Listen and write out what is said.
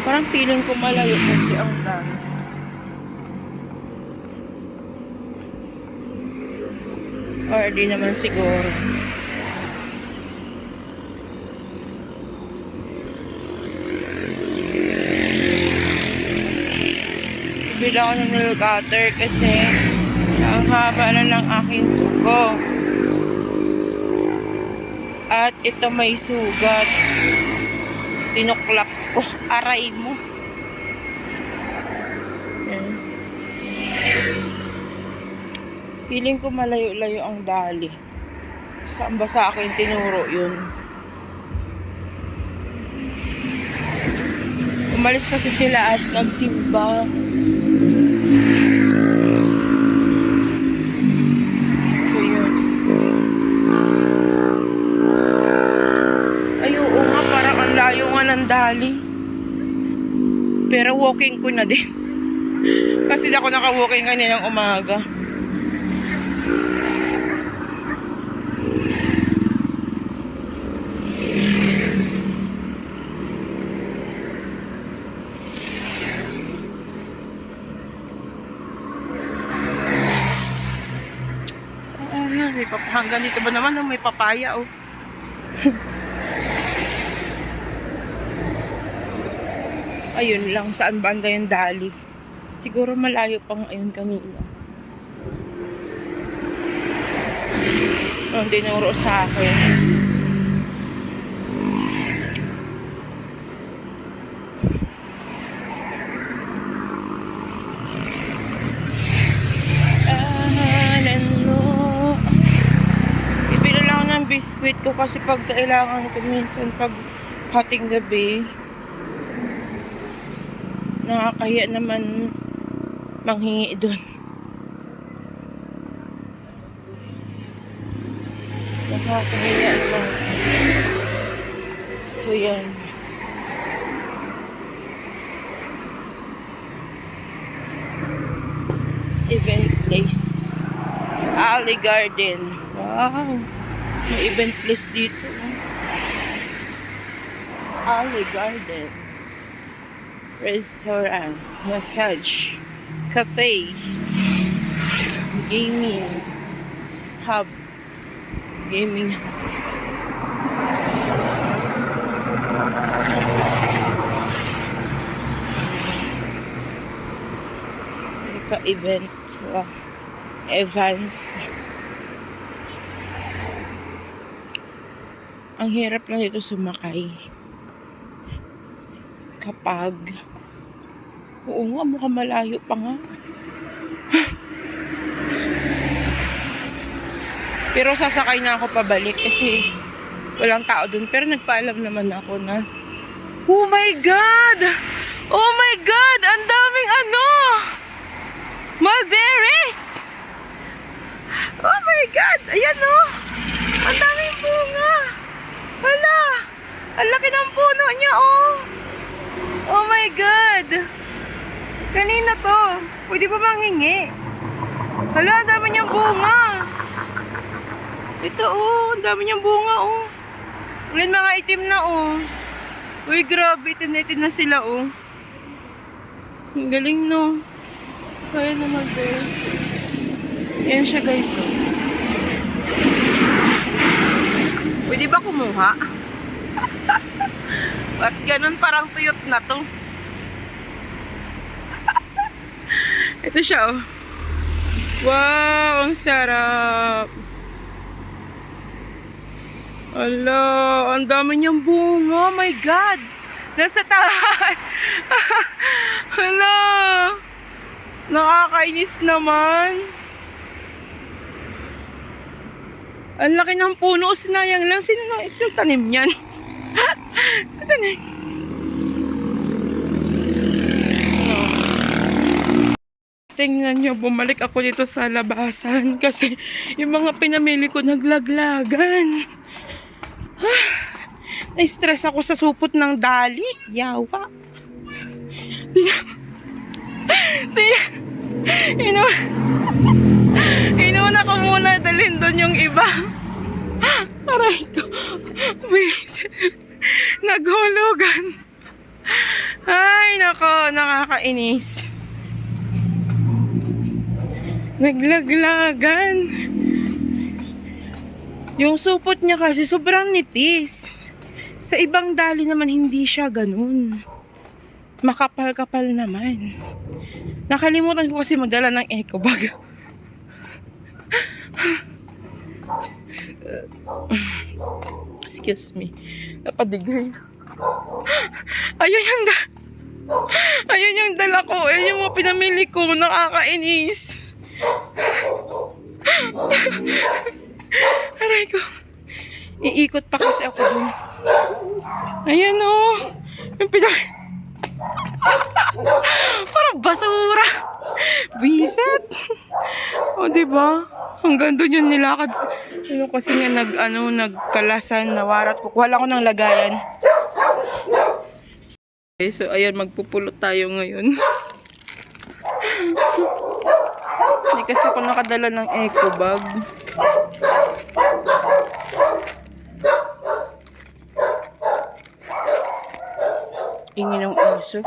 Parang feeling ko malayo kasi ang dami. Or di naman siguro. Bila ako ng nail cutter kasi ang haba na ng aking kuko. At ito may sugat. Tinuklap ko. Aray mo. Yan. Feeling ko malayo-layo ang dali. Saan ba sa akin tinuro yun? Umalis kasi sila at nagsimba. So yun. Ay, oo nga, parang ang layo nga ng dali. Pero walking ko na din. Kasi ako naka-walking kaninang umaga. Hanggang dito ba naman may papaya, oh. Ayun lang, saan banda yung dali? Siguro malayo pang ayun kanina. Ang dinuro sa akin. Biscuit ko kasi pag kailangan ko minsan pag hating gabi, nakakahiya naman manghingi doon. Nakakahiya lang. So yan. Event place. Alley Garden. Wow. May event place dito. Alley Garden. Restaurant. Massage. Cafe. Gaming. Hub. Gaming hub. Event. So, event. Ang hirap lang dito sumakay. Kapag oo nga, mukhang malayo pa nga. Pero sasakay na ako pabalik kasi walang tao dun. Pero nagpaalam naman ako na oh my God! Oh my God! Ang daming mulberries! Oh my God! Ayan oh! Ang daming bunga! Hala! Ang laki ng puno niya, oh! Oh my God! Kanina to. Pwede ba manghingi? Hala, ang dami niyang bunga. Ito, oh. Ang dami niyang bunga, oh. Ulit mga itim na, oh. Uy, grabe. Itim na sila, oh. Ang galing, no? Kaya naman, girl. Yan siya, guys, oh. Pwede ba kumuha? At ganun parang tuyot na to. Ito siya, oh. Wow, ang sarap. Ala, ang dami niyang bunga. Oh my God. Nasa taas. Hala. Nakakainis naman. Ang laki ng puno, sinayang lang. Sino tanim niyan? Sino tanim? Tingnan nyo, bumalik ako dito sa labasan kasi yung mga pinamili ko naglaglagan. Na-stress ako sa supot ng dali. Yawa. Inuna ko muna dalhin doon yung iba. Aray ko. Nagulugan. Ay, nako, nakakainis. Naglaglagan. Yung supot niya kasi sobrang nipis. Sa ibang dali naman hindi siya ganun. Makapal-kapal naman. Nakalimutan ko kasi magdala ng eco bag. Excuse me. Napadigay. Ayun yung dala ko. Ayun yung mga pinamili ko. Nakakainis. Aray ko. Iikot pa kasi ako dun. Ayan o. Yung parang basura. Bisit. O, diba? Hanggang doon yung nilakad. Ano kasi nga nagkalasan, nawarat. Kukuha lang ako ng lagayan. Okay, so, ayun, magpupulot tayo ngayon. Hindi kasi ako nakadala ng eco bag. Ingin ng aso.